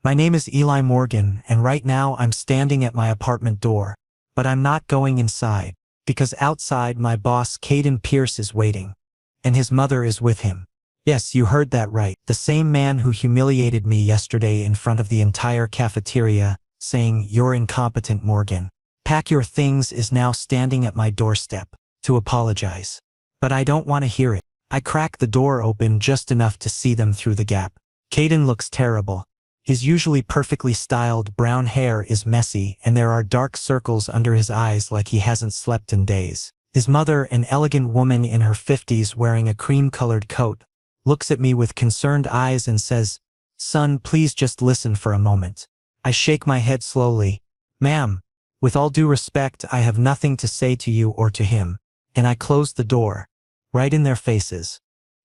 My name is Eli Morgan, and right now I'm standing at my apartment door. But I'm not going inside, because outside my boss Caden Pierce is waiting. And his mother is with him. Yes, you heard that right. The same man who humiliated me yesterday in front of the entire cafeteria, saying, "You're incompetent, Morgan. Pack your things," is now standing at my doorstep to apologize. But I don't want to hear it. I crack the door open just enough to see them through the gap. Caden looks terrible. His usually perfectly styled brown hair is messy, and there are dark circles under his eyes like he hasn't slept in days. His mother, an elegant woman in her 50s wearing a cream-colored coat, looks at me with concerned eyes and says, "Son, please just listen for a moment." I shake my head slowly. "Ma'am, with all due respect, I have nothing to say to you or to him." And I close the door, right in their faces.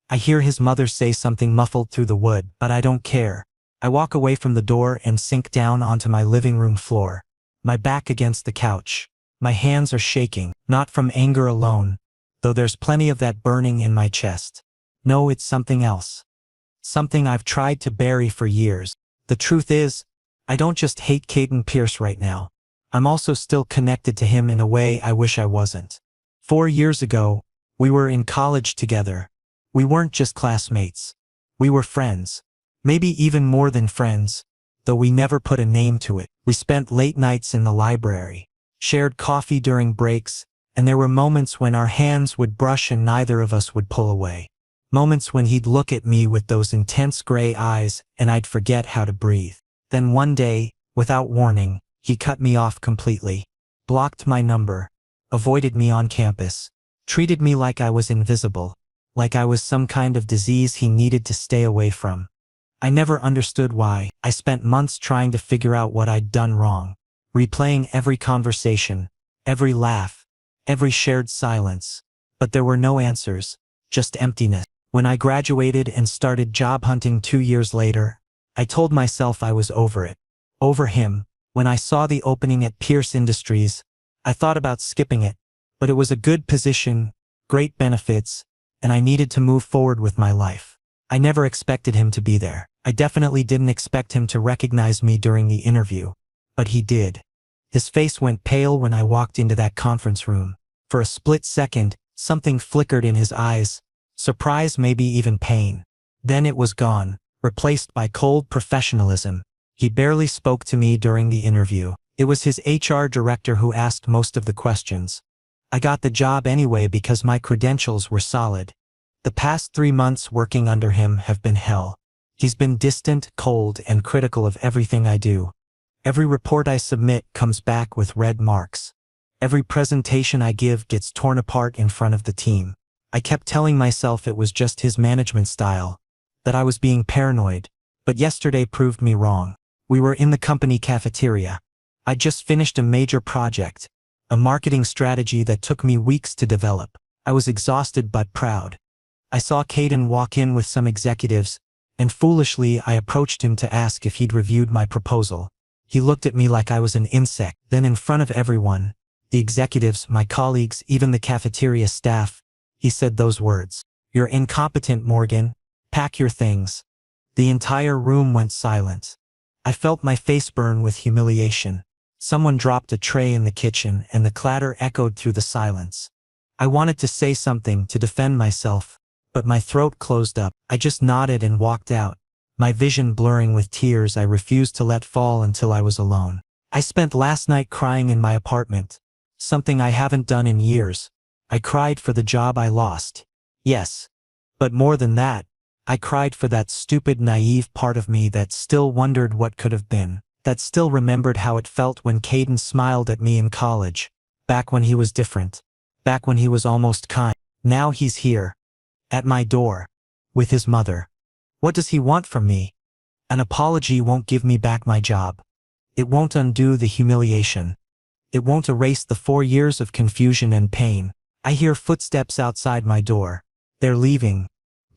I hear his mother say something muffled through the wood, but I don't care. I walk away from the door and sink down onto my living room floor, my back against the couch. My hands are shaking, not from anger alone, though there's plenty of that burning in my chest. No, it's something else. Something I've tried to bury for years. The truth is, I don't just hate Caden Pierce right now. I'm also still connected to him in a way I wish I wasn't. 4 years ago, we were in college together. We weren't just classmates. We were friends. Maybe even more than friends, though we never put a name to it. We spent late nights in the library, shared coffee during breaks, and there were moments when our hands would brush and neither of us would pull away. Moments when he'd look at me with those intense gray eyes and I'd forget how to breathe. Then one day, without warning, he cut me off completely, blocked my number, avoided me on campus, treated me like I was invisible, like I was some kind of disease he needed to stay away from. I never understood why. I spent months trying to figure out what I'd done wrong, replaying every conversation, every laugh, every shared silence. But there were no answers, just emptiness. When I graduated and started job hunting 2 years later, I told myself I was over it. Over him. When I saw the opening at Pierce Industries, I thought about skipping it, but it was a good position, great benefits, and I needed to move forward with my life. I never expected him to be there. I definitely didn't expect him to recognize me during the interview, but he did. His face went pale when I walked into that conference room. For a split second, something flickered in his eyes, surprise, maybe even pain. Then it was gone, replaced by cold professionalism. He barely spoke to me during the interview. It was his HR director who asked most of the questions. I got the job anyway because my credentials were solid. The past 3 months working under him have been hell. He's been distant, cold, and critical of everything I do. Every report I submit comes back with red marks. Every presentation I give gets torn apart in front of the team. I kept telling myself it was just his management style, that I was being paranoid, but yesterday proved me wrong. We were in the company cafeteria. I just finished a major project, a marketing strategy that took me weeks to develop. I was exhausted but proud. I saw Caden walk in with some executives, and foolishly I approached him to ask if he'd reviewed my proposal. He looked at me like I was an insect. Then in front of everyone, the executives, my colleagues, even the cafeteria staff, he said those words. "You're incompetent, Morgan. Pack your things." The entire room went silent. I felt my face burn with humiliation. Someone dropped a tray in the kitchen and the clatter echoed through the silence. I wanted to say something to defend myself, but my throat closed up. I just nodded and walked out, my vision blurring with tears I refused to let fall until I was alone. I spent last night crying in my apartment, something I haven't done in years. I cried for the job I lost. Yes. But more than that, I cried for that stupid, naive part of me that still wondered what could have been, that still remembered how it felt when Caden smiled at me in college, back when he was different, back when he was almost kind. Now he's here, at my door, with his mother. What does he want from me? An apology won't give me back my job. It won't undo the humiliation. It won't erase the 4 years of confusion and pain. I hear footsteps outside my door. They're leaving.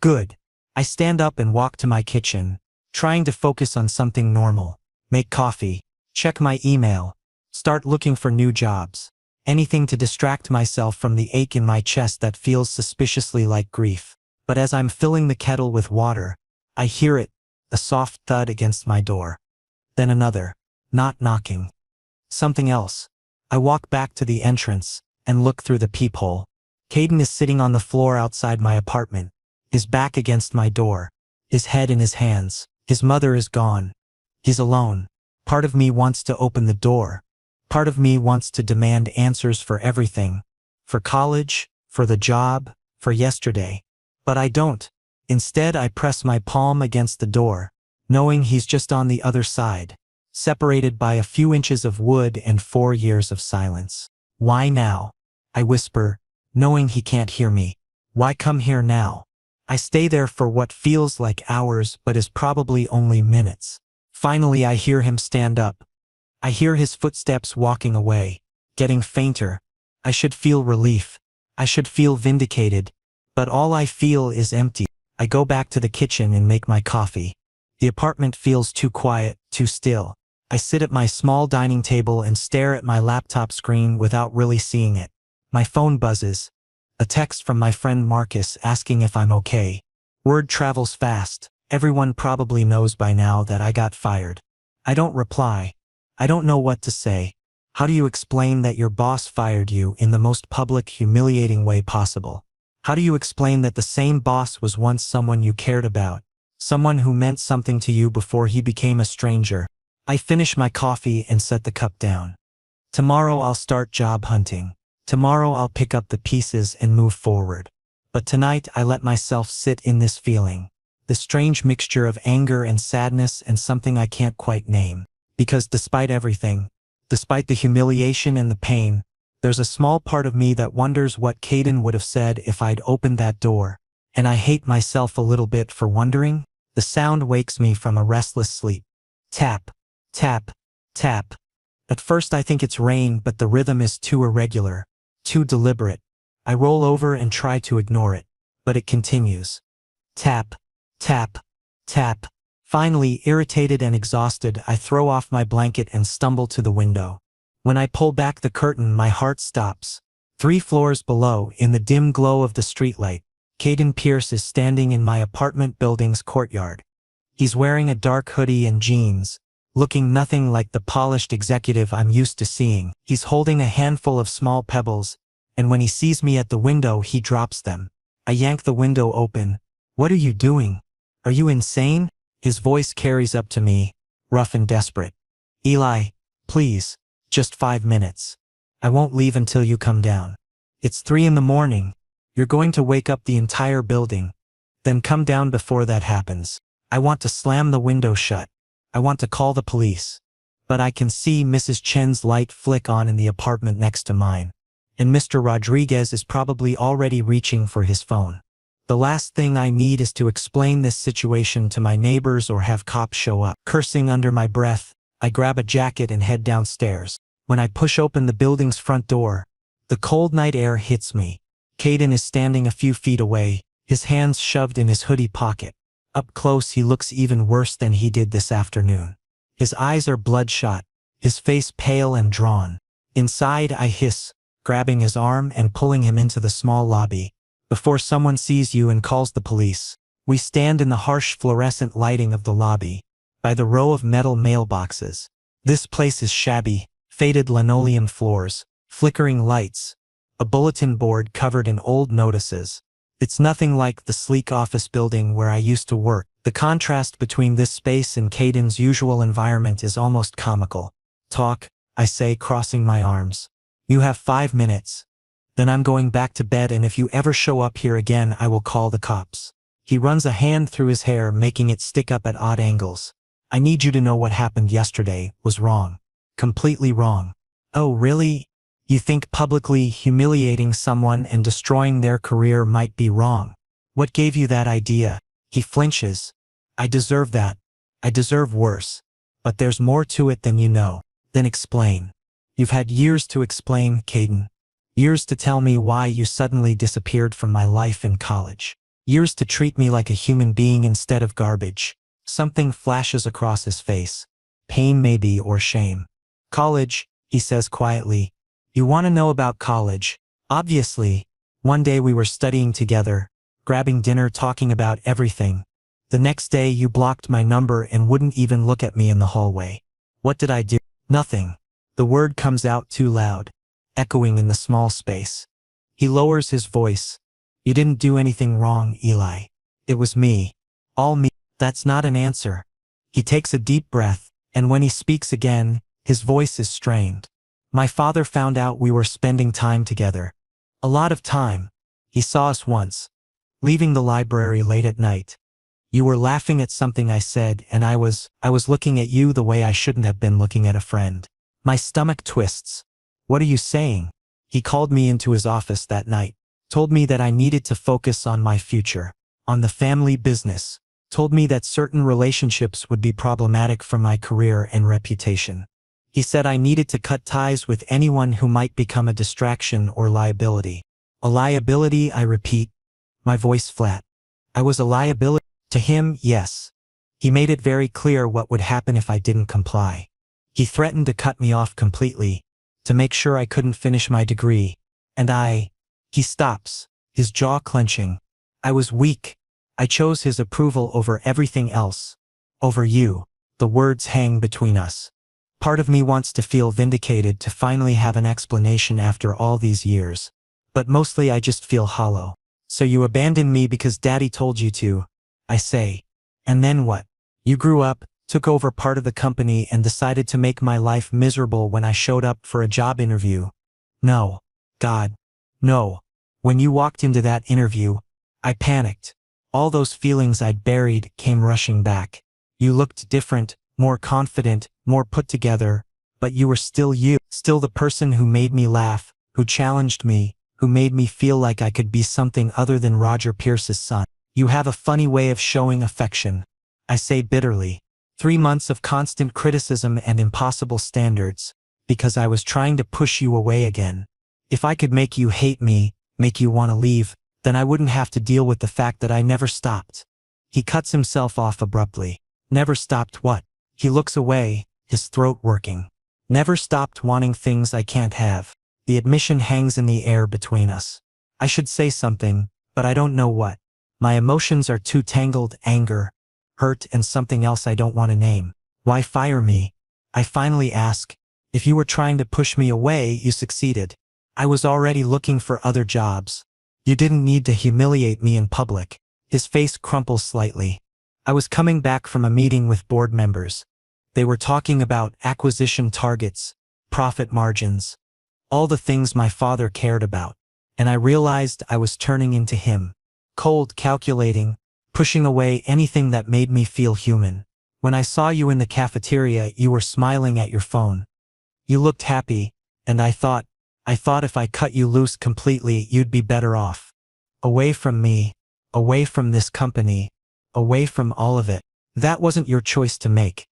Good. I stand up and walk to my kitchen, trying to focus on something normal. Make coffee, check my email, start looking for new jobs. Anything to distract myself from the ache in my chest that feels suspiciously like grief. But as I'm filling the kettle with water, I hear it, a soft thud against my door. Then another. Not knocking. Something else. I walk back to the entrance and look through the peephole. Caden is sitting on the floor outside my apartment, his back against my door, his head in his hands. His mother is gone. He's alone. Part of me wants to open the door. Part of me wants to demand answers for everything. For college, for the job, for yesterday. But I don't. Instead, I press my palm against the door, knowing he's just on the other side, separated by a few inches of wood and 4 years of silence. Why now? I whisper, knowing he can't hear me. Why come here now? I stay there for what feels like hours but is probably only minutes. Finally, I hear him stand up. I hear his footsteps walking away, getting fainter. I should feel relief. I should feel vindicated. But all I feel is empty. I go back to the kitchen and make my coffee. The apartment feels too quiet, too still. I sit at my small dining table and stare at my laptop screen without really seeing it. My phone buzzes. A text from my friend Marcus asking if I'm okay. Word travels fast. Everyone probably knows by now that I got fired. I don't reply. I don't know what to say. How do you explain that your boss fired you in the most public, humiliating way possible? How do you explain that the same boss was once someone you cared about? Someone who meant something to you before he became a stranger? I finish my coffee and set the cup down. Tomorrow I'll start job hunting. Tomorrow I'll pick up the pieces and move forward. But tonight I let myself sit in this feeling. This strange mixture of anger and sadness and something I can't quite name. Because despite everything, despite the humiliation and the pain, there's a small part of me that wonders what Caden would have said if I'd opened that door. And I hate myself a little bit for wondering. The sound wakes me from a restless sleep. Tap, tap, tap. At first I think it's rain, but the rhythm is too irregular, too deliberate. I roll over and try to ignore it, but it continues. Tap, tap, tap. Finally, irritated and exhausted, I throw off my blanket and stumble to the window. When I pull back the curtain, my heart stops. 3 floors below, in the dim glow of the streetlight, Caden Pierce is standing in my apartment building's courtyard. He's wearing a dark hoodie and jeans, looking nothing like the polished executive I'm used to seeing. He's holding a handful of small pebbles, and when he sees me at the window, he drops them. I yank the window open. What are you doing? Are you insane? His voice carries up to me, rough and desperate. Eli, please, just 5 minutes. I won't leave until you come down. It's 3 in the morning. You're going to wake up the entire building. Then come down before that happens. I want to slam the window shut. I want to call the police. But I can see Mrs. Chen's light flick on in the apartment next to mine. And Mr. Rodriguez is probably already reaching for his phone. The last thing I need is to explain this situation to my neighbors or have cops show up. Cursing under my breath, I grab a jacket and head downstairs. When I push open the building's front door, the cold night air hits me. Caden is standing a few feet away, his hands shoved in his hoodie pocket. Up close, he looks even worse than he did this afternoon. His eyes are bloodshot, his face pale and drawn. Inside, I hiss, grabbing his arm and pulling him into the small lobby. Before someone sees you and calls the police, we stand in the harsh fluorescent lighting of the lobby, by the row of metal mailboxes. This place is shabby, faded linoleum floors, flickering lights, a bulletin board covered in old notices. It's nothing like the sleek office building where I used to work. The contrast between this space and Caden's usual environment is almost comical. Talk, I say, crossing my arms. You have 5 minutes. Then I'm going back to bed, and if you ever show up here again, I will call the cops. He runs a hand through his hair, making it stick up at odd angles. I need you to know what happened yesterday was wrong. Completely wrong. Oh, really? You think publicly humiliating someone and destroying their career might be wrong? What gave you that idea? He flinches. I deserve that. I deserve worse. But there's more to it than you know. Then explain. You've had years to explain, Caden. Years to tell me why you suddenly disappeared from my life in college. Years to treat me like a human being instead of garbage. Something flashes across his face. Pain maybe, or shame. College, he says quietly. You want to know about college? Obviously. One day we were studying together, grabbing dinner, talking about everything. The next day you blocked my number and wouldn't even look at me in the hallway. What did I do? Nothing. The word comes out too loud, echoing in the small space. He lowers his voice. You didn't do anything wrong, Eli. It was me. All me. That's not an answer. He takes a deep breath, and when he speaks again, his voice is strained. My father found out we were spending time together. A lot of time. He saw us once, leaving the library late at night. You were laughing at something I said, and I was looking at you the way I shouldn't have been looking at a friend. My stomach twists. What are you saying? He called me into his office that night, told me that I needed to focus on my future, on the family business, told me that certain relationships would be problematic for my career and reputation. He said I needed to cut ties with anyone who might become a distraction or liability. A liability, I repeat, my voice flat. I was a liability. To him, yes. He made it very clear what would happen if I didn't comply. He threatened to cut me off completely, to make sure I couldn't finish my degree. And he stops, his jaw clenching. I was weak. I chose his approval over everything else. Over you. The words hang between us. Part of me wants to feel vindicated, to finally have an explanation after all these years. But mostly I just feel hollow. So you abandoned me because Daddy told you to, I say. And then what? You grew up, took over part of the company, and decided to make my life miserable when I showed up for a job interview. No. God. No. When you walked into that interview, I panicked. All those feelings I'd buried came rushing back. You looked different, more confident, more put together, but you were still you, still the person who made me laugh, who challenged me, who made me feel like I could be something other than Roger Pierce's son. You have a funny way of showing affection, I say bitterly. 3 months of constant criticism and impossible standards, because I was trying to push you away again. If I could make you hate me, make you want to leave, then I wouldn't have to deal with the fact that I never stopped. He cuts himself off abruptly. Never stopped what? He looks away, his throat working. Never stopped wanting things I can't have. The admission hangs in the air between us. I should say something, but I don't know what. My emotions are too tangled: anger, hurt, and something else I don't want to name. Why fire me? I finally ask. If you were trying to push me away, you succeeded. I was already looking for other jobs. You didn't need to humiliate me in public. His face crumples slightly. I was coming back from a meeting with board members. They were talking about acquisition targets, profit margins, all the things my father cared about. And I realized I was turning into him. Cold, calculating, pushing away anything that made me feel human. When I saw you in the cafeteria, you were smiling at your phone. You looked happy, and I thought if I cut you loose completely, you'd be better off. Away from me, away from this company, away from all of it. That wasn't your choice to make.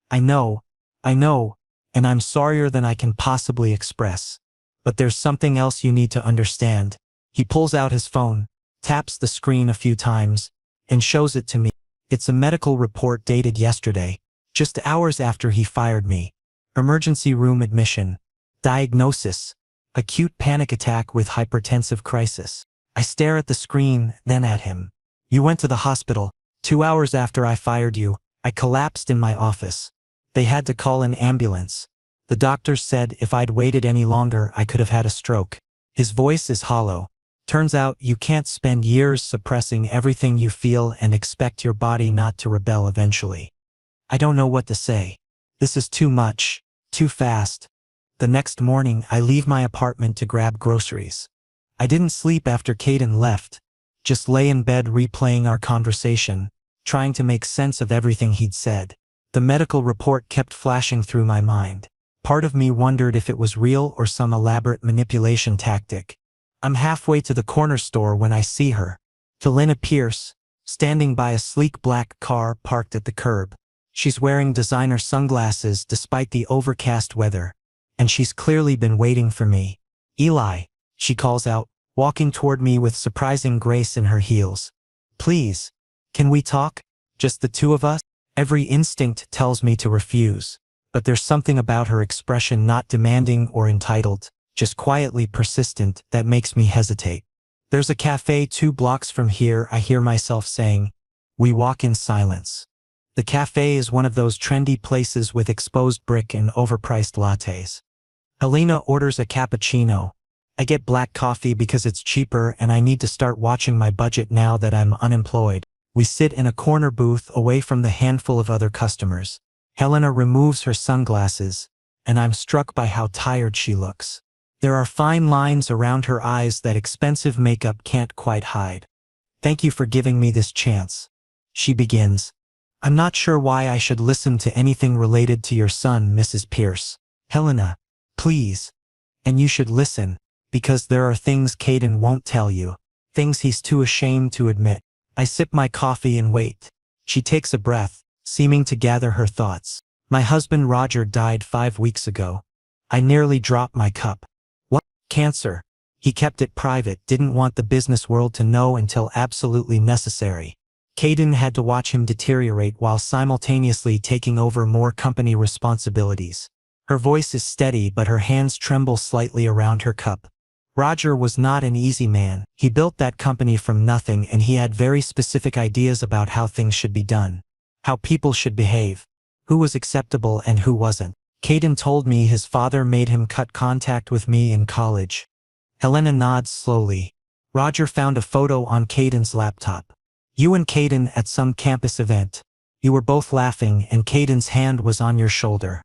I know, and I'm sorrier than I can possibly express. But there's something else you need to understand. He pulls out his phone, taps the screen a few times, and shows it to me. It's a medical report dated yesterday, just hours after he fired me. Emergency room admission. Diagnosis: acute panic attack with hypertensive crisis. I stare at the screen, then at him. You went to the hospital. 2 hours after I fired you, I collapsed in my office. They had to call an ambulance. The doctors said if I'd waited any longer, I could have had a stroke. His voice is hollow. Turns out you can't spend years suppressing everything you feel and expect your body not to rebel eventually. I don't know what to say. This is too much, too fast. The next morning, I leave my apartment to grab groceries. I didn't sleep after Caden left, just lay in bed replaying our conversation, trying to make sense of everything he'd said. The medical report kept flashing through my mind. Part of me wondered if it was real or some elaborate manipulation tactic. I'm halfway to the corner store when I see her. Felina Pierce, standing by a sleek black car parked at the curb. She's wearing designer sunglasses despite the overcast weather, and she's clearly been waiting for me. Eli, she calls out, walking toward me with surprising grace in her heels. Please, can we talk? Just the two of us? Every instinct tells me to refuse, but there's something about her expression, not demanding or entitled, just quietly persistent, that makes me hesitate. There's a cafe 2 blocks from here, I hear myself saying. We walk in silence. The cafe is one of those trendy places with exposed brick and overpriced lattes. Helena orders a cappuccino. I get black coffee because it's cheaper and I need to start watching my budget now that I'm unemployed. We sit in a corner booth away from the handful of other customers. Helena removes her sunglasses, and I'm struck by how tired she looks. There are fine lines around her eyes that expensive makeup can't quite hide. "Thank you for giving me this chance," she begins. "I'm not sure why I should listen to anything related to your son, Mrs. Pierce." "Helena, please. And you should listen, because there are things Caden won't tell you. Things he's too ashamed to admit." I sip my coffee and wait. She takes a breath, seeming to gather her thoughts. "My husband Roger died 5 weeks ago." I nearly dropped my cup. "What? Cancer?" He kept it private, didn't want the business world to know until absolutely necessary. Caden had to watch him deteriorate while simultaneously taking over more company responsibilities. Her voice is steady, but her hands tremble slightly around her cup. Roger was not an easy man. He built that company from nothing, and he had very specific ideas about how things should be done, how people should behave, who was acceptable and who wasn't. Caden told me his father made him cut contact with me in college. Helena nods slowly. Roger found a photo on Caden's laptop. "You and Caden at some campus event. You were both laughing and Caden's hand was on your shoulder.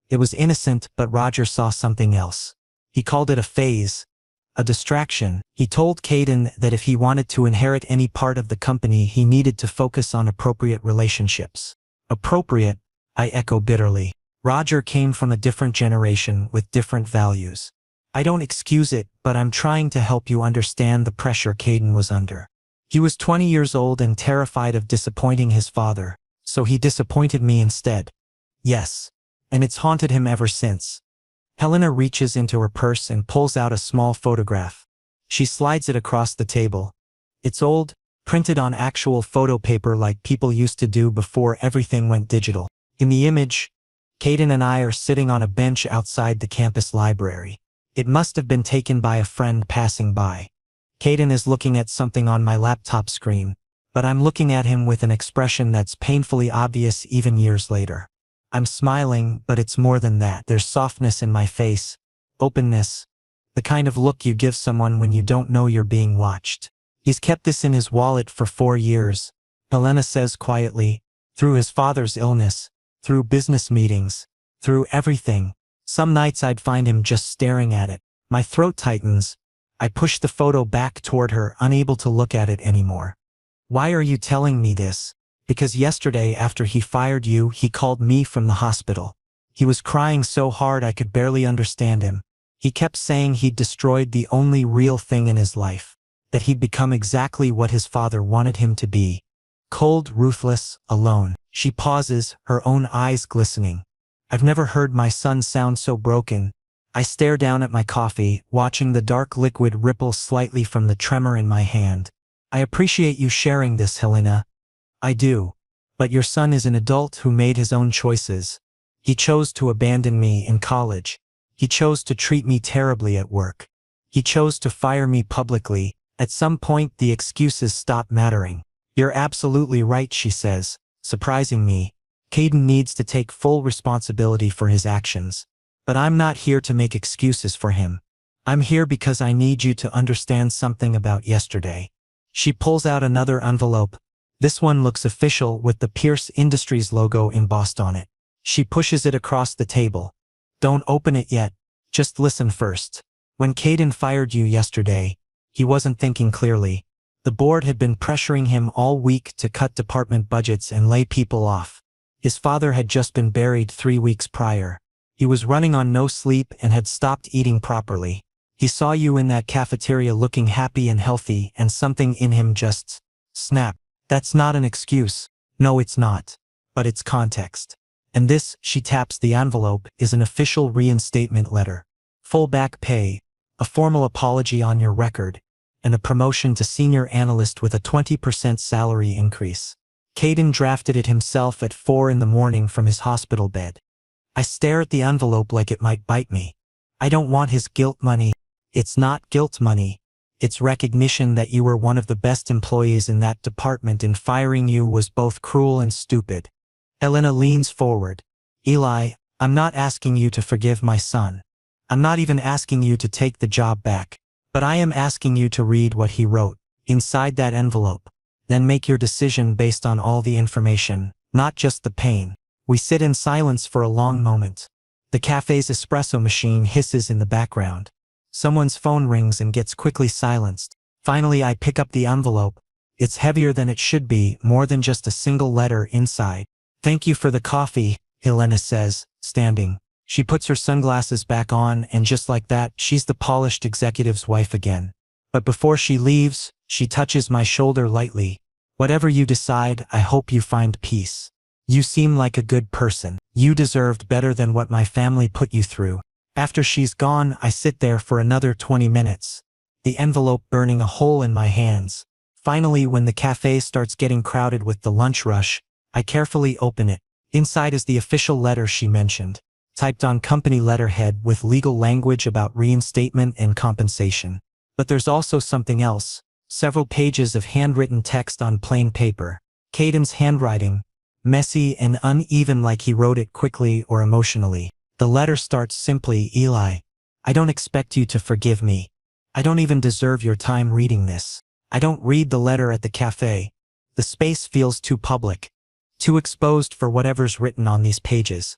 It was innocent, but Roger saw something else. He called it a phase. A distraction." He told Caden that if he wanted to inherit any part of the company, he needed to focus on appropriate relationships. "Appropriate," I echo bitterly. Roger came from a different generation with different values. I don't excuse it, but I'm trying to help you understand the pressure Caden was under. He was 20 years old and terrified of disappointing his father, so he disappointed me instead. Yes. And it's haunted him ever since. Helena reaches into her purse and pulls out a small photograph. She slides it across the table. It's old, printed on actual photo paper like people used to do before everything went digital. In the image, Caden and I are sitting on a bench outside the campus library. It must have been taken by a friend passing by. Caden is looking at something on my laptop screen, but I'm looking at him with an expression that's painfully obvious even years later. I'm smiling, but it's more than that. There's softness in my face, openness, the kind of look you give someone when you don't know you're being watched. He's kept this in his wallet for 4 years, Helena says quietly, through his father's illness, through business meetings, through everything. Some nights I'd find him just staring at it. My throat tightens. I push the photo back toward her, unable to look at it anymore. "Why are you telling me this?" "Because yesterday after he fired you, he called me from the hospital. He was crying so hard I could barely understand him. He kept saying he'd destroyed the only real thing in his life, that he'd become exactly what his father wanted him to be. Cold, ruthless, alone." She pauses, her own eyes glistening. I've never heard my son sound so broken. I stare down at my coffee, watching the dark liquid ripple slightly from the tremor in my hand. "I appreciate you sharing this, Helena. I do. But your son is an adult who made his own choices. He chose to abandon me in college. He chose to treat me terribly at work. He chose to fire me publicly. At some point the excuses stop mattering." "You're absolutely right," she says, surprising me. Caden needs to take full responsibility for his actions. But I'm not here to make excuses for him. I'm here because I need you to understand something about yesterday. She pulls out another envelope. This one looks official with the Pierce Industries logo embossed on it. She pushes it across the table. "Don't open it yet. Just listen first. When Caden fired you yesterday, he wasn't thinking clearly. The board had been pressuring him all week to cut department budgets and lay people off. His father had just been buried 3 weeks prior. He was running on no sleep and had stopped eating properly. He saw you in that cafeteria looking happy and healthy, and something in him just snapped. That's not an excuse. No, it's not. But it's context. And this," she taps the envelope, "is an official reinstatement letter. Full back pay, a formal apology on your record, and a promotion to senior analyst with a 20% salary increase. Caden drafted it himself at 4 in the morning from his hospital bed." I stare at the envelope like it might bite me. I don't want his guilt money. It's not guilt money. It's recognition that you were one of the best employees in that department, and firing you was both cruel and stupid. Elena leans forward. Eli, I'm not asking you to forgive my son. I'm not even asking you to take the job back. But I am asking you to read what he wrote inside that envelope. Then make your decision based on all the information, not just the pain. We sit in silence for a long moment. The cafe's espresso machine hisses in the background. Someone's phone rings and gets quickly silenced. Finally, I pick up the envelope. It's heavier than it should be, more than just a single letter inside. Thank you for the coffee, Elena says, standing. She puts her sunglasses back on, and just like that, she's the polished executive's wife again. But before she leaves, she touches my shoulder lightly. Whatever you decide, I hope you find peace. You seem like a good person. You deserved better than what my family put you through. After she's gone, I sit there for another 20 minutes. The envelope burning a hole in my hands. Finally, when the cafe starts getting crowded with the lunch rush, I carefully open it. Inside is the official letter she mentioned, typed on company letterhead with legal language about reinstatement and compensation. But there's also something else. Several pages of handwritten text on plain paper. Caden's handwriting, messy and uneven, like he wrote it quickly or emotionally. The letter starts simply, Eli, I don't expect you to forgive me. I don't even deserve your time reading this. I don't read the letter at the cafe. The space feels too public, too exposed for whatever's written on these pages.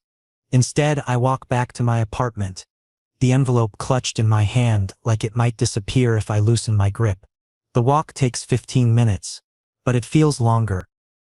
Instead, I walk back to my apartment, the envelope clutched in my hand like it might disappear if I loosen my grip. The walk takes 15 minutes, but it feels longer.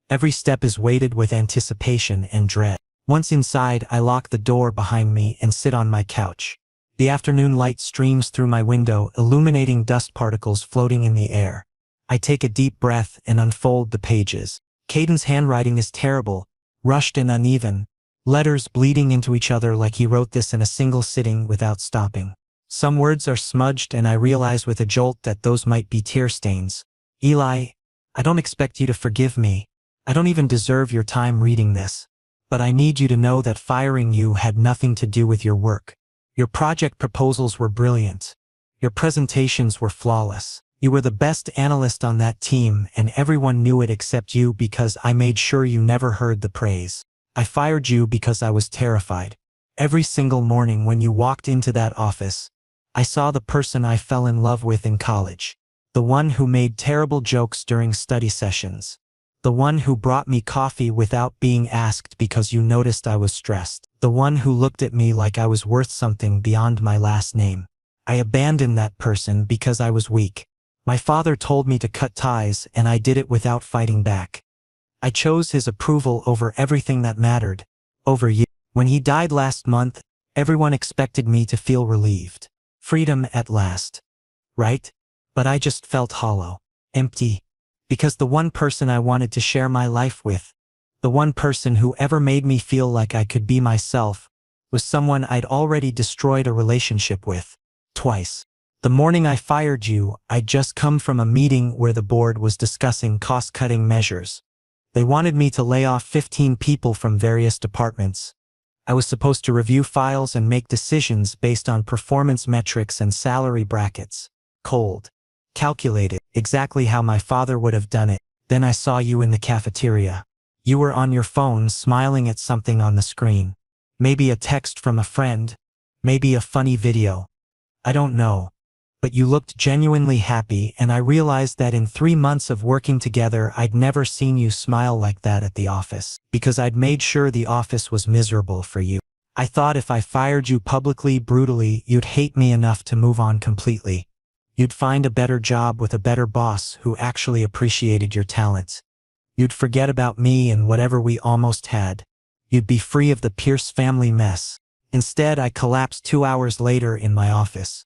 Every step is weighted with anticipation and dread. Once inside, I lock the door behind me and sit on my couch. The afternoon light streams through my window, illuminating dust particles floating in the air. I take a deep breath and unfold the pages. Caden's handwriting is terrible, rushed and uneven, letters bleeding into each other like he wrote this in a single sitting without stopping. Some words are smudged, and I realize with a jolt that those might be tear stains. Eli, I don't expect you to forgive me. I don't even deserve your time reading this. But I need you to know that firing you had nothing to do with your work. Your project proposals were brilliant. Your presentations were flawless. You were the best analyst on that team, and everyone knew it except you because I made sure you never heard the praise. I fired you because I was terrified. Every single morning when you walked into that office, I saw the person I fell in love with in college. The one who made terrible jokes during study sessions. The one who brought me coffee without being asked because you noticed I was stressed. The one who looked at me like I was worth something beyond my last name. I abandoned that person because I was weak. My father told me to cut ties, and I did it without fighting back. I chose his approval over everything that mattered. Over you. When he died last month, everyone expected me to feel relieved. Freedom at last. Right? But I just felt hollow. Empty. Because the one person I wanted to share my life with, the one person who ever made me feel like I could be myself, was someone I'd already destroyed a relationship with. Twice. The morning I fired you, I'd just come from a meeting where the board was discussing cost-cutting measures. They wanted me to lay off 15 people from various departments. I was supposed to review files and make decisions based on performance metrics and salary brackets. Cold. Calculated, exactly how my father would have done it. Then I saw you in the cafeteria. You were on your phone smiling at something on the screen. Maybe a text from a friend. Maybe a funny video. I don't know. But you looked genuinely happy, and I realized that in 3 months of working together I'd never seen you smile like that at the office, because I'd made sure the office was miserable for you. I thought if I fired you publicly, brutally, you'd hate me enough to move on completely. You'd find a better job with a better boss who actually appreciated your talents. You'd forget about me and whatever we almost had. You'd be free of the Pierce family mess. Instead, I collapsed 2 hours later in my office.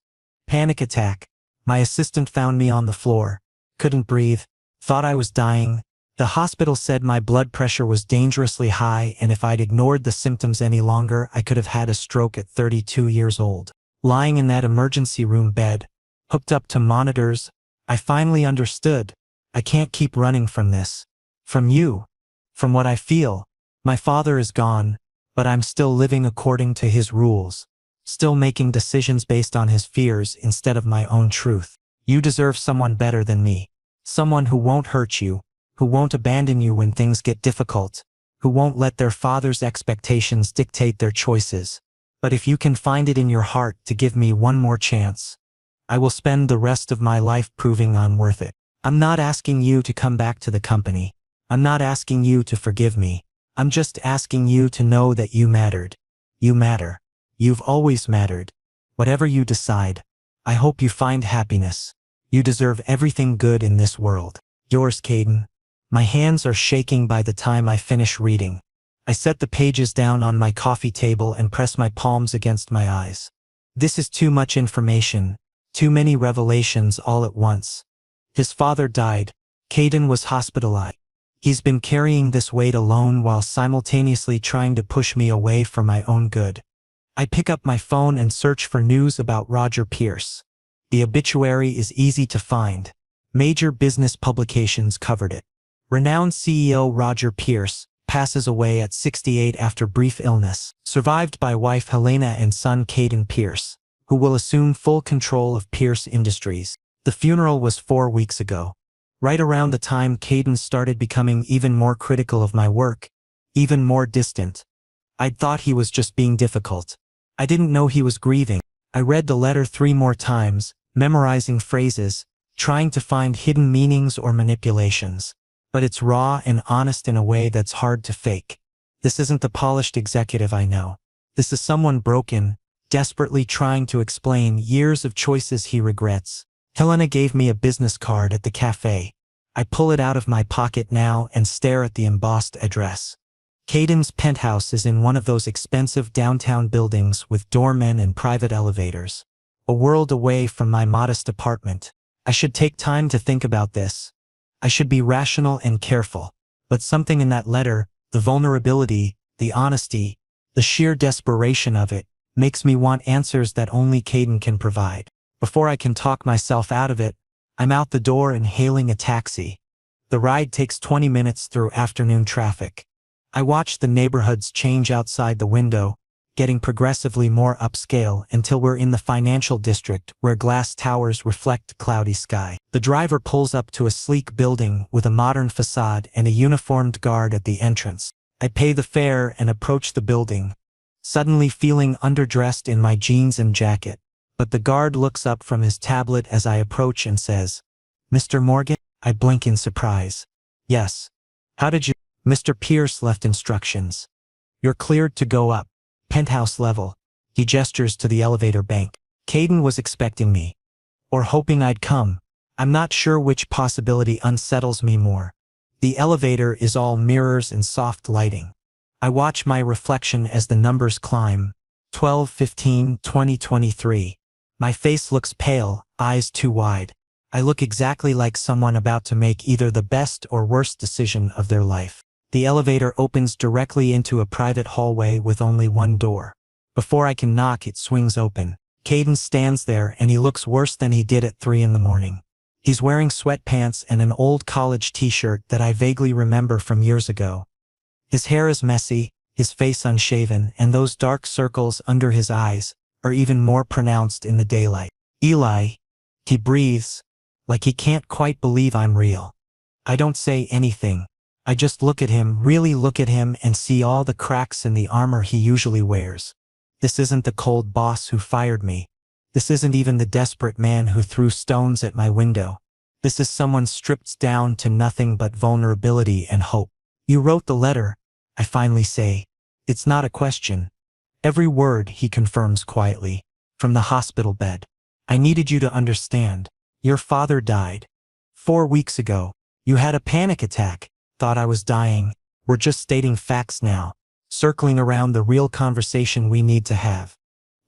Panic attack. My assistant found me on the floor. Couldn't breathe. Thought I was dying. The hospital said my blood pressure was dangerously high, and if I'd ignored the symptoms any longer, I could have had a stroke at 32 years old. Lying in that emergency room bed, hooked up to monitors, I finally understood. I can't keep running from this. From you. From what I feel. My father is gone, but I'm still living according to his rules. Still making decisions based on his fears instead of my own truth. You deserve someone better than me. Someone who won't hurt you, who won't abandon you when things get difficult, who won't let their father's expectations dictate their choices. But if you can find it in your heart to give me one more chance, I will spend the rest of my life proving I'm worth it. I'm not asking you to come back to the company. I'm not asking you to forgive me. I'm just asking you to know that you mattered. You matter. You've always mattered. Whatever you decide, I hope you find happiness. You deserve everything good in this world. Yours, Caden. My hands are shaking by the time I finish reading. I set the pages down on my coffee table and press my palms against my eyes. This is too much information, too many revelations all at once. His father died. Caden was hospitalized. He's been carrying this weight alone while simultaneously trying to push me away from my own good. I pick up my phone and search for news about Roger Pierce. The obituary is easy to find. Major business publications covered it. Renowned CEO Roger Pierce passes away at 68 after brief illness, survived by wife Helena and son Caden Pierce, who will assume full control of Pierce Industries. The funeral was 4 weeks ago. Right around the time Caden started becoming even more critical of my work, even more distant. I'd thought he was just being difficult. I didn't know he was grieving. I read the letter 3 more times, memorizing phrases, trying to find hidden meanings or manipulations. But it's raw and honest in a way that's hard to fake. This isn't the polished executive I know. This is someone broken, desperately trying to explain years of choices he regrets. Helena gave me a business card at the cafe. I pull it out of my pocket now and stare at the embossed address. Caden's penthouse is in one of those expensive downtown buildings with doormen and private elevators. A world away from my modest apartment. I should take time to think about this. I should be rational and careful. But something in that letter, the vulnerability, the honesty, the sheer desperation of it, makes me want answers that only Caden can provide. Before I can talk myself out of it, I'm out the door and hailing a taxi. The ride takes 20 minutes through afternoon traffic. I watch the neighborhoods change outside the window, getting progressively more upscale until we're in the financial district where glass towers reflect cloudy sky. The driver pulls up to a sleek building with a modern facade and a uniformed guard at the entrance. I pay the fare and approach the building, suddenly feeling underdressed in my jeans and jacket. But the guard looks up from his tablet as I approach and says, "Mr. Morgan?" I blink in surprise. "Yes. How did you—" "Mr. Pierce left instructions. You're cleared to go up. Penthouse level." He gestures to the elevator bank. Caden was expecting me. Or hoping I'd come. I'm not sure which possibility unsettles me more. The elevator is all mirrors and soft lighting. I watch my reflection as the numbers climb. 12/15/2023. My face looks pale, eyes too wide. I look exactly like someone about to make either the best or worst decision of their life. The elevator opens directly into a private hallway with only one door. Before I can knock, it swings open. Caden stands there and he looks worse than he did at 3 in the morning. He's wearing sweatpants and an old college t-shirt that I vaguely remember from years ago. His hair is messy, his face unshaven, and those dark circles under his eyes are even more pronounced in the daylight. "Eli," he breathes, like he can't quite believe I'm real. I don't say anything. I just look at him, really look at him, and see all the cracks in the armor he usually wears. This isn't the cold boss who fired me. This isn't even the desperate man who threw stones at my window. This is someone stripped down to nothing but vulnerability and hope. "You wrote the letter," I finally say. "It's not a question." "Every word," he confirms quietly, "from the hospital bed. I needed you to understand. Your father died 4 weeks ago. You had a panic attack, thought I was dying. We're just stating facts now, circling around the real conversation we need to have."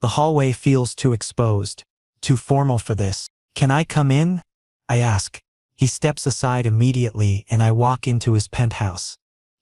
The hallway feels too exposed, too formal for this. "Can I come in?" I ask. He steps aside immediately and I walk into his penthouse.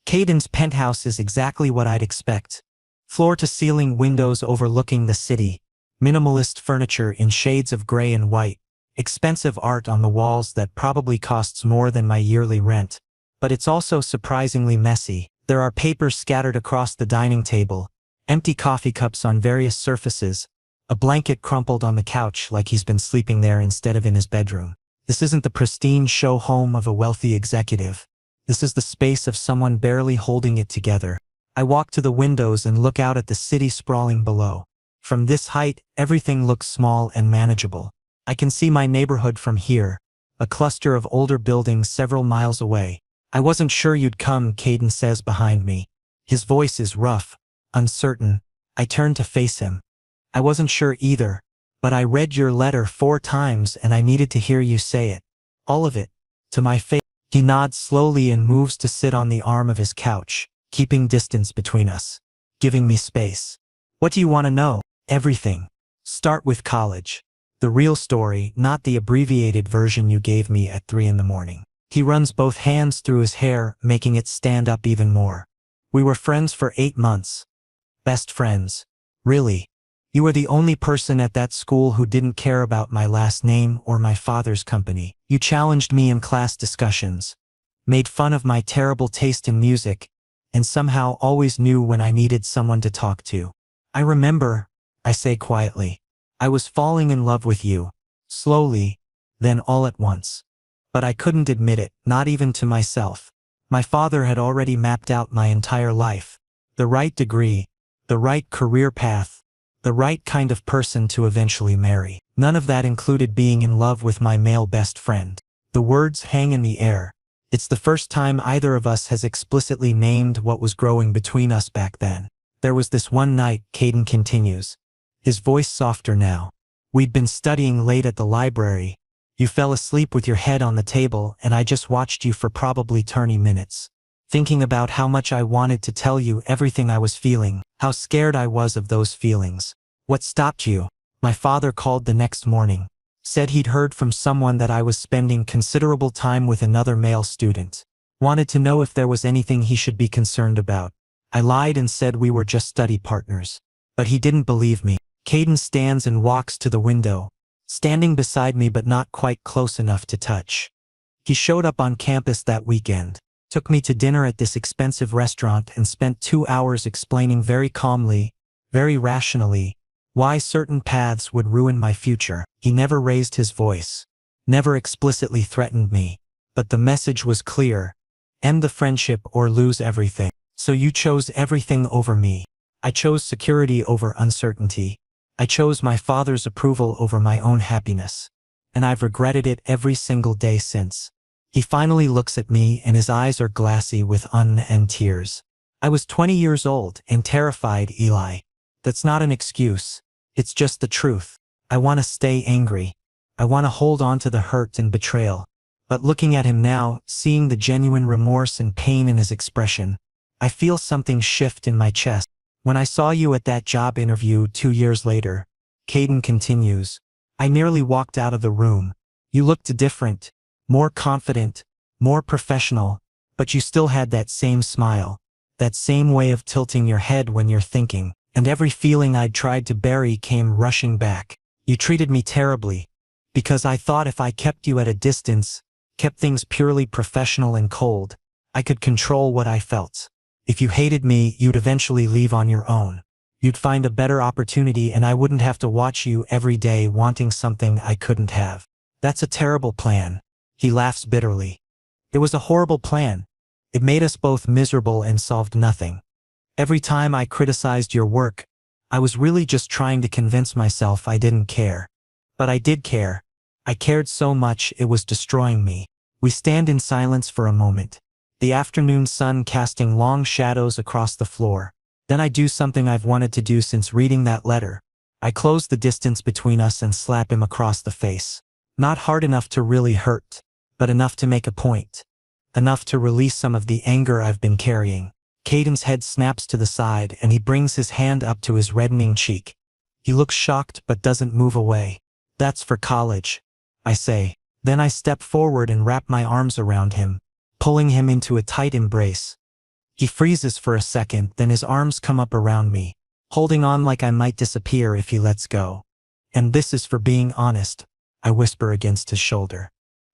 Caden's penthouse is exactly what I'd expect. Floor-to-ceiling windows overlooking the city, minimalist furniture in shades of gray and white, expensive art on the walls that probably costs more than my yearly rent. But it's also surprisingly messy. There are papers scattered across the dining table, empty coffee cups on various surfaces, a blanket crumpled on the couch like he's been sleeping there instead of in his bedroom. This isn't the pristine show home of a wealthy executive. This is the space of someone barely holding it together. I walk to the windows and look out at the city sprawling below. From this height, everything looks small and manageable. I can see my neighborhood from here, a cluster of older buildings several miles away. I wasn't sure you'd come, Caden says behind me. His voice is rough, uncertain. I turn to face him. I wasn't sure either, but I read your letter 4 times and I needed to hear you say it. All of it. To my face. He nods slowly and moves to sit on the arm of his couch, keeping distance between us, giving me space. What do you want to know? Everything. Start with college. The real story, not the abbreviated version you gave me at 3 in the morning. He runs both hands through his hair, making it stand up even more. We were friends for 8 months. Best friends. Really. You were the only person at that school who didn't care about my last name or my father's company. You challenged me in class discussions, made fun of my terrible taste in music, and somehow always knew when I needed someone to talk to. I remember, I say quietly. I was falling in love with you. Slowly, then all at once. But I couldn't admit it, not even to myself. My father had already mapped out my entire life. The right degree, the right career path, the right kind of person to eventually marry. None of that included being in love with my male best friend. The words hang in the air. It's the first time either of us has explicitly named what was growing between us back then. There was this one night, Caden continues, his voice softer now. We'd been studying late at the library. You fell asleep with your head on the table and I just watched you for probably 20 minutes. Thinking about how much I wanted to tell you everything I was feeling, how scared I was of those feelings. What stopped you? My father called the next morning. Said he'd heard from someone that I was spending considerable time with another male student. Wanted to know if there was anything he should be concerned about. I lied and said we were just study partners. But he didn't believe me. Caden stands and walks to the window, standing beside me but not quite close enough to touch. He showed up on campus that weekend, took me to dinner at this expensive restaurant and spent 2 hours explaining very calmly, very rationally, why certain paths would ruin my future. He never raised his voice, never explicitly threatened me, but the message was clear. End the friendship or lose everything. So you chose everything over me. I chose security over uncertainty. I chose my father's approval over my own happiness. And I've regretted it every single day since. He finally looks at me and his eyes are glassy with and tears. I was 20 years old and terrified, Eli. That's not an excuse. It's just the truth. I want to stay angry. I want to hold on to the hurt and betrayal. But looking at him now, seeing the genuine remorse and pain in his expression, I feel something shift in my chest. When I saw you at that job interview 2 years later, Caden continues, I nearly walked out of the room. You looked different, more confident, more professional, but you still had that same smile, that same way of tilting your head when you're thinking, and every feeling I'd tried to bury came rushing back. You treated me terribly, because I thought if I kept you at a distance, kept things purely professional and cold, I could control what I felt. If you hated me, you'd eventually leave on your own. You'd find a better opportunity and I wouldn't have to watch you every day wanting something I couldn't have. That's a terrible plan. He laughs bitterly. It was a horrible plan. It made us both miserable and solved nothing. Every time I criticized your work, I was really just trying to convince myself I didn't care. But I did care. I cared so much it was destroying me. We stand in silence for a moment, the afternoon sun casting long shadows across the floor. Then I do something I've wanted to do since reading that letter. I close the distance between us and slap him across the face. Not hard enough to really hurt, but enough to make a point. Enough to release some of the anger I've been carrying. Caden's head snaps to the side and he brings his hand up to his reddening cheek. He looks shocked but doesn't move away. That's for college, I say. Then I step forward and wrap my arms around him, pulling him into a tight embrace. He freezes for a second, then his arms come up around me, holding on like I might disappear if he lets go. And this is for being honest, I whisper against his shoulder.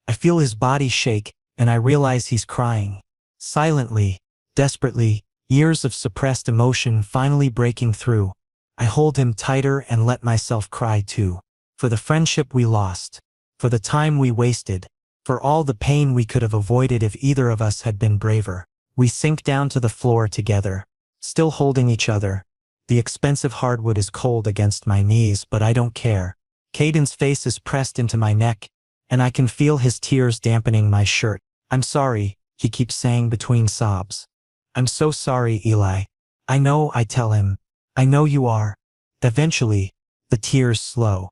I feel his body shake, and I realize he's crying. Silently, desperately, years of suppressed emotion finally breaking through. I hold him tighter and let myself cry too. For the friendship we lost. For the time we wasted. For all the pain we could have avoided if either of us had been braver. We sink down to the floor together, still holding each other. The expensive hardwood is cold against my knees, but I don't care. Caden's face is pressed into my neck, and I can feel his tears dampening my shirt. I'm sorry, he keeps saying between sobs. I'm so sorry, Eli. I know, I tell him. I know you are. Eventually, the tears slow.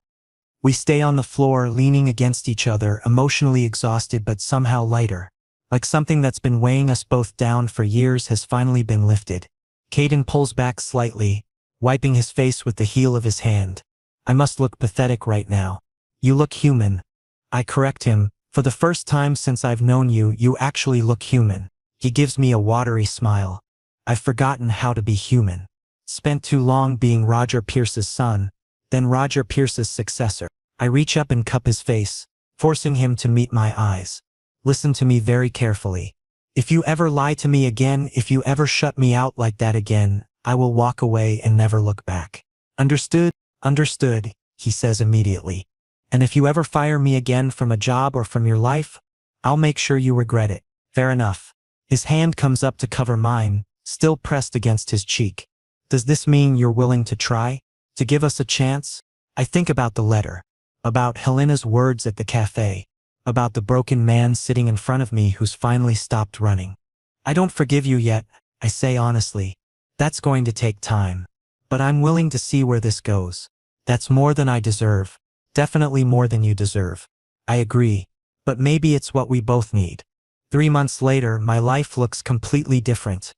We stay on the floor, leaning against each other, emotionally exhausted but somehow lighter. Like something that's been weighing us both down for years has finally been lifted. Caden pulls back slightly, wiping his face with the heel of his hand. I must look pathetic right now. You look human. I correct him. For the first time since I've known you, you actually look human. He gives me a watery smile. I've forgotten how to be human. Spent too long being Roger Pierce's son, then Roger Pierce's successor. I reach up and cup his face, forcing him to meet my eyes. Listen to me very carefully. If you ever lie to me again, if you ever shut me out like that again, I will walk away and never look back. Understood? Understood, he says immediately. And if you ever fire me again from a job or from your life, I'll make sure you regret it. Fair enough. His hand comes up to cover mine, still pressed against his cheek. Does this mean you're willing to try? To give us a chance? I think about the letter. About Helena's words at the cafe. About the broken man sitting in front of me who's finally stopped running. I don't forgive you yet, I say honestly. That's going to take time. But I'm willing to see where this goes. That's more than I deserve. Definitely more than you deserve. I agree. But maybe it's what we both need. 3 months later, my life looks completely different.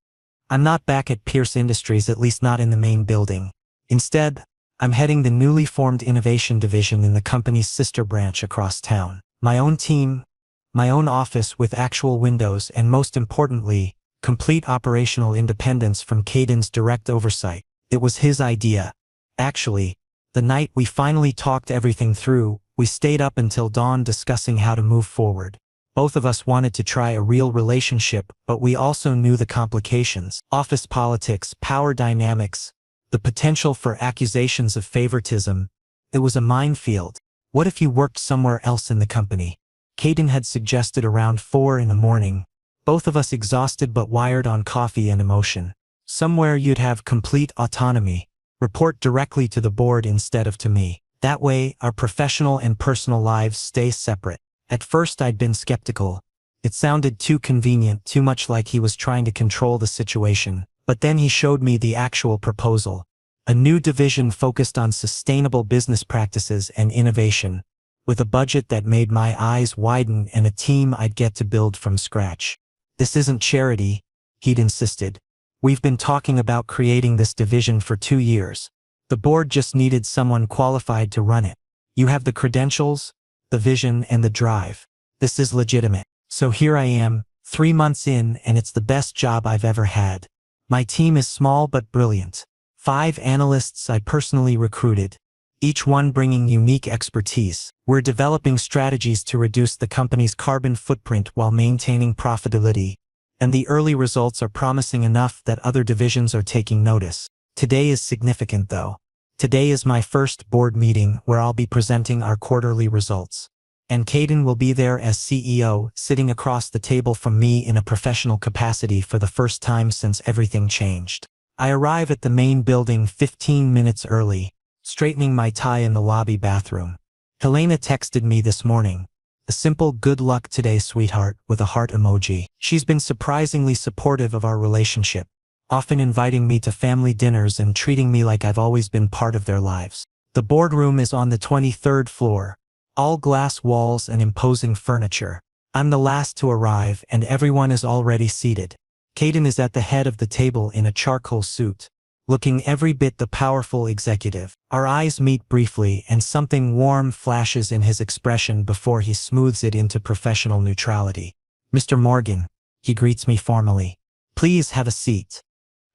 I'm not back at Pierce Industries, at least not in the main building. Instead, I'm heading the newly formed innovation division in the company's sister branch across town. My own team, my own office with actual windows, and most importantly, complete operational independence from Caden's direct oversight. It was his idea. Actually, the night we finally talked everything through, we stayed up until dawn discussing how to move forward. Both of us wanted to try a real relationship, but we also knew the complications. Office politics, power dynamics, the potential for accusations of favoritism. It was a minefield. What if you worked somewhere else in the company? Caden had suggested around 4 in the morning. Both of us exhausted but wired on coffee and emotion. Somewhere you'd have complete autonomy. Report directly to the board instead of to me. That way, our professional and personal lives stay separate. At first I'd been skeptical. It sounded too convenient, too much like he was trying to control the situation. But then he showed me the actual proposal. A new division focused on sustainable business practices and innovation, with a budget that made my eyes widen and a team I'd get to build from scratch. This isn't charity, he'd insisted. We've been talking about creating this division for 2 years. The board just needed someone qualified to run it. You have the credentials, the vision, and the drive. This is legitimate. So here I am, 3 months in, and it's the best job I've ever had. My team is small but brilliant. 5 analysts I personally recruited, each one bringing unique expertise. We're developing strategies to reduce the company's carbon footprint while maintaining profitability, and the early results are promising enough that other divisions are taking notice. Today is significant though. Today is my first board meeting where I'll be presenting our quarterly results. And Caden will be there as CEO, sitting across the table from me in a professional capacity for the first time since everything changed. I arrive at the main building 15 minutes early, straightening my tie in the lobby bathroom. Helena texted me this morning. A simple "good luck today, sweetheart," with a heart emoji. She's been surprisingly supportive of our relationship, often inviting me to family dinners and treating me like I've always been part of their lives. The boardroom is on the 23rd floor, all glass walls and imposing furniture. I'm the last to arrive and everyone is already seated. Caden is at the head of the table in a charcoal suit, looking every bit the powerful executive. Our eyes meet briefly and something warm flashes in his expression before he smooths it into professional neutrality. "Mr. Morgan," he greets me formally. "Please have a seat."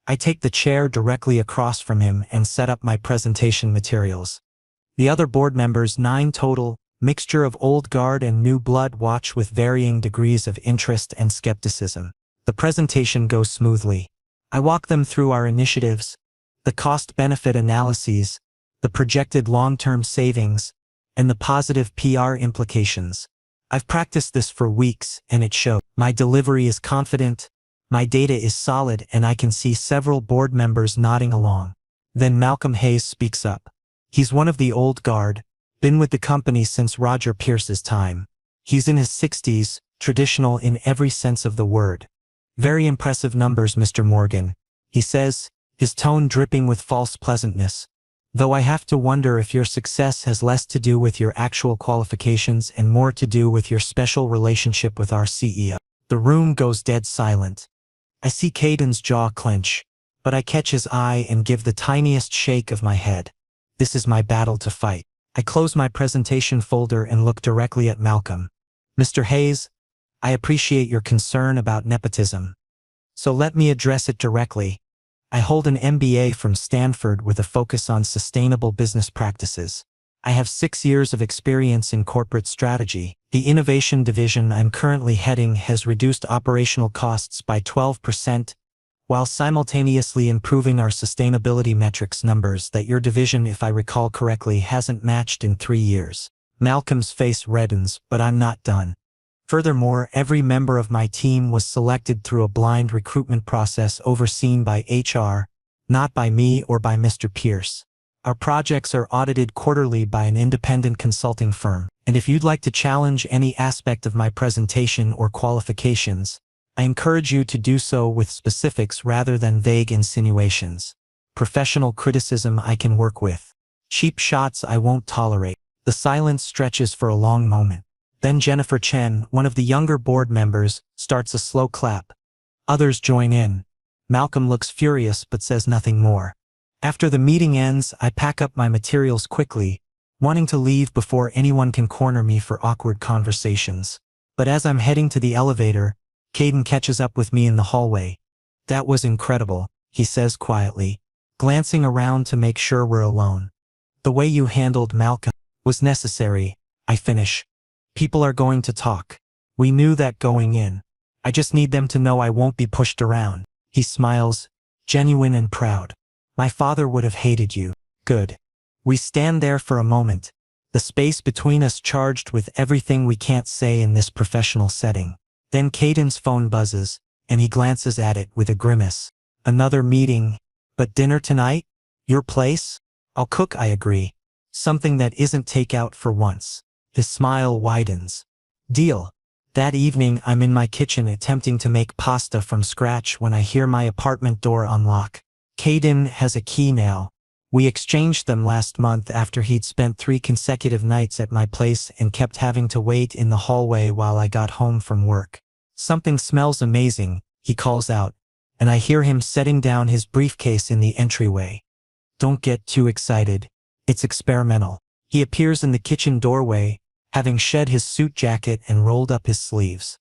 I take the chair directly across from him and set up my presentation materials. The other board members, 9 total, mixture of old guard and new blood, watch with varying degrees of interest and skepticism. The presentation goes smoothly. I walk them through our initiatives, the cost-benefit analyses, the projected long-term savings, and the positive PR implications. I've practiced this for weeks, and it shows. My delivery is confident, my data is solid, and I can see several board members nodding along. Then Malcolm Hayes speaks up. He's one of the old guard, been with the company since Roger Pierce's time. He's in his 60s, traditional in every sense of the word. Very impressive numbers, Mr. Morgan, he says, his tone dripping with false pleasantness. Though I have to wonder if your success has less to do with your actual qualifications and more to do with your special relationship with our CEO. The room goes dead silent. I see Caden's jaw clench, but I catch his eye and give the tiniest shake of my head. This is my battle to fight. I close my presentation folder and look directly at Malcolm. Mr. Hayes, I appreciate your concern about nepotism. So let me address it directly. I hold an MBA from Stanford with a focus on sustainable business practices. I have 6 years of experience in corporate strategy. The innovation division I'm currently heading has reduced operational costs by 12%, while simultaneously improving our sustainability metrics numbers that your division, if I recall correctly, hasn't matched in 3 years. Malcolm's face reddens, but I'm not done. Furthermore, every member of my team was selected through a blind recruitment process overseen by HR, not by me or by Mr. Pierce. Our projects are audited quarterly by an independent consulting firm, and if you'd like to challenge any aspect of my presentation or qualifications, I encourage you to do so with specifics rather than vague insinuations. Professional criticism I can work with. Cheap shots I won't tolerate. The silence stretches for a long moment. Then Jennifer Chen, one of the younger board members, starts a slow clap. Others join in. Malcolm looks furious but says nothing more. After the meeting ends, I pack up my materials quickly, wanting to leave before anyone can corner me for awkward conversations. But as I'm heading to the elevator, Caden catches up with me in the hallway. That was incredible, he says quietly, glancing around to make sure we're alone. The way you handled Malcolm was necessary, I finish. People are going to talk. We knew that going in. I just need them to know I won't be pushed around. He smiles, genuine and proud. My father would have hated you. Good. We stand there for a moment, the space between us charged with everything we can't say in this professional setting. Then Caden's phone buzzes, and he glances at it with a grimace. Another meeting, but dinner tonight? Your place? I'll cook, I agree. Something that isn't takeout for once. His smile widens. Deal. That evening I'm in my kitchen attempting to make pasta from scratch when I hear my apartment door unlock. Caden has a key now. We exchanged them last month after he'd spent 3 consecutive nights at my place and kept having to wait in the hallway while I got home from work. Something smells amazing, he calls out, and I hear him setting down his briefcase in the entryway. Don't get too excited. It's experimental. He appears in the kitchen doorway, having shed his suit jacket and rolled up his sleeves.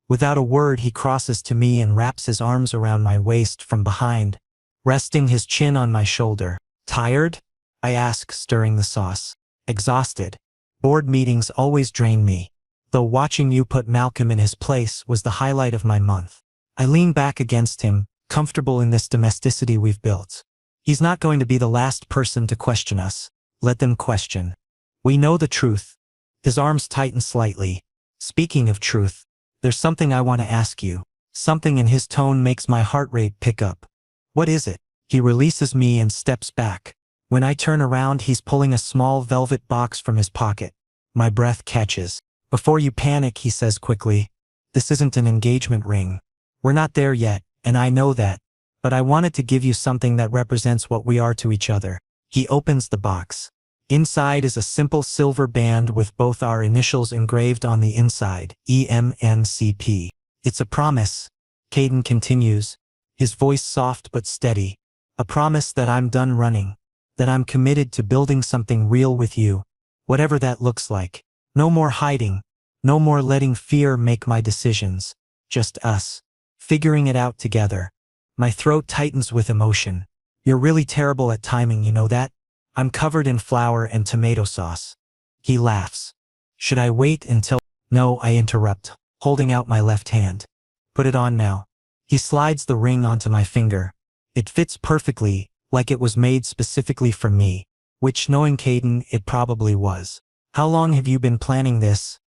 Without a word, he crosses to me and wraps his arms around my waist from behind, resting his chin on my shoulder. Tired? I ask, stirring the sauce. Exhausted. Board meetings always drain me, though watching you put Malcolm in his place was the highlight of my month. I lean back against him, comfortable in this domesticity we've built. He's not going to be the last person to question us. Let them question. We know the truth. His arms tighten slightly. Speaking of truth, there's something I want to ask you. Something in his tone makes my heart rate pick up. What is it? He releases me and steps back. When I turn around, he's pulling a small velvet box from his pocket. My breath catches. Before you panic, he says quickly, this isn't an engagement ring. We're not there yet, and I know that. But I wanted to give you something that represents what we are to each other. He opens the box. Inside is a simple silver band with both our initials engraved on the inside, EMNCP. It's a promise, Caden continues, his voice soft but steady. A promise that I'm done running, that I'm committed to building something real with you, whatever that looks like. No more hiding, no more letting fear make my decisions. Just us, figuring it out together. My throat tightens with emotion. You're really terrible at timing, you know that? I'm covered in flour and tomato sauce. He laughs. Should I wait until... No, I interrupt, holding out my left hand. Put it on now. He slides the ring onto my finger. It fits perfectly, like it was made specifically for me, which, knowing Caden, it probably was. How long have you been planning this?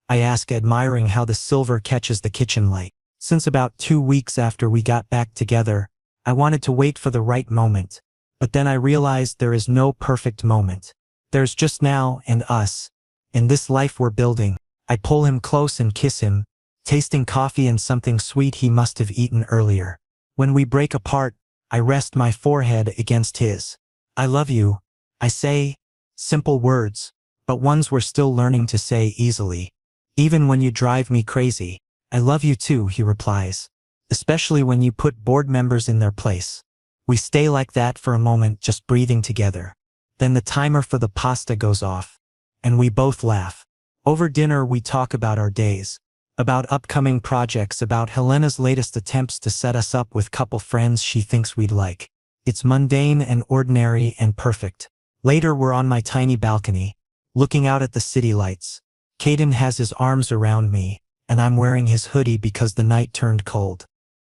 I ask, admiring how the silver catches the kitchen light. Since about 2 weeks after we got back together, I wanted to wait for the right moment. But then I realized there is no perfect moment. There's just now and us. In this life we're building. I pull him close and kiss him, tasting coffee and something sweet he must have eaten earlier. When we break apart, I rest my forehead against his. I love you, I say, simple words, but ones we're still learning to say easily. Even when you drive me crazy. I love you too, he replies. Especially when you put board members in their place. We stay like that for a moment, just breathing together. Then the timer for the pasta goes off. And we both laugh. Over dinner we talk about our days. About upcoming projects, about Helena's latest attempts to set us up with couple friends she thinks we'd like. It's mundane and ordinary and perfect. Later we're on my tiny balcony, looking out at the city lights. Caden has his arms around me, and I'm wearing his hoodie because the night turned cold.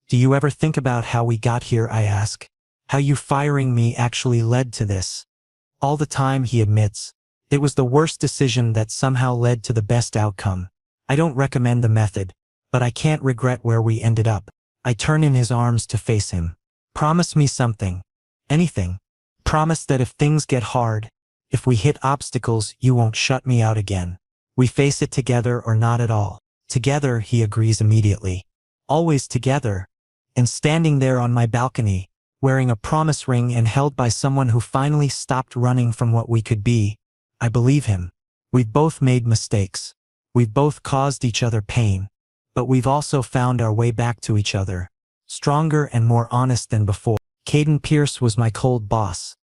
Do you ever think about how we got here, I ask? How you firing me actually led to this? All the time, he admits. It was the worst decision that somehow led to the best outcome. I don't recommend the method, but I can't regret where we ended up. I turn in his arms to face him. Promise me something. Anything. Promise that if things get hard, if we hit obstacles, you won't shut me out again. We face it together or not at all. Together, he agrees immediately. Always together. And standing there on my balcony, wearing a promise ring and held by someone who finally stopped running from what we could be, I believe him. We've both made mistakes. We've both caused each other pain. But we've also found our way back to each other. Stronger and more honest than before. Caden Pierce was my cold boss.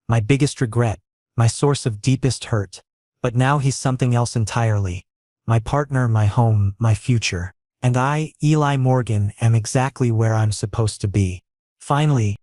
My biggest regret. My source of deepest hurt. But now he's something else entirely. My partner, my home, my future. And I, Eli Morgan, am exactly where I'm supposed to be. Finally,